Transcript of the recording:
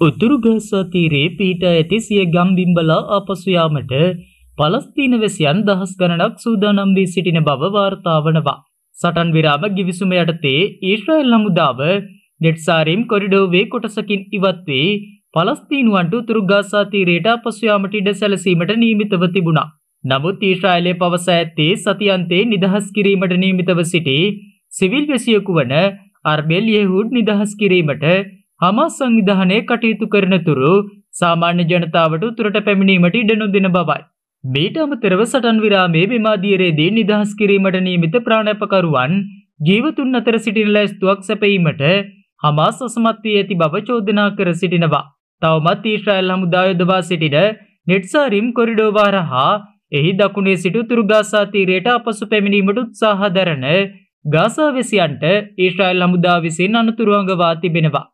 උතුරු ගාසා තීරයේ පිහිටා ඇති සිය ගම් බිම්බලා ආපසු යාමට පලස්තීන වැසියන් දහස් ගණනක් සූදානම් වී සිටින බව වාර්තා වනවා. සටන් විරාම ගිවිසුම යටතේ ඊශ්‍රායල් හමුදාව නෙට්සාරිම් කොරිඩෝවේ කොටසකින් ඉවත් වී පලස්තීනුවන්ට උතුරු ගාසා තීරයට ආපසු යාමට ඉඩ සැලසීමට නියමිතව තිබුණා. නමුත් ඊශ්‍රායලය පවසා ඇත්තේ සතියන්තේ නිදහස් කිරීමට නියමිතව සිටි සිවිල් වැසියෙකු වන අර්බෙල් යෙහුඩ් නිදහස් කිරීමට හමාස් සංවිධානය කටයුතු කරන තුරු සාමාන්‍ය ජනතාවට උතුරට පැමිණීමට ඉඩ නොදෙන බවයි. මීට අමතරව සටන් විරාමයේ මෙම අදියරේදී නිදහස් කිරීමට නියමිත ප්‍රාණාපකරුවන් ජීවතුන් අතර සිටින ලැයිස්තුවක් සැපයීමට හමාස් අසමත් වී ඇති බව චෝදනා කර සිටිනවා. තවමත් ඊශ්‍රායල් හමුදාව යොදවා සිටින නෙට්සාරිම් කොරිඩෝව හරහා එහි දකුණේ සිට උතුරු ගාසා තීරයට අපසු පැමිණීමට උත්සාහ දරන ගාසා වැසියන්ට ඊශ්‍රායල් හමුදාව විසින් අනතුරු අඟවා තිබෙනවා.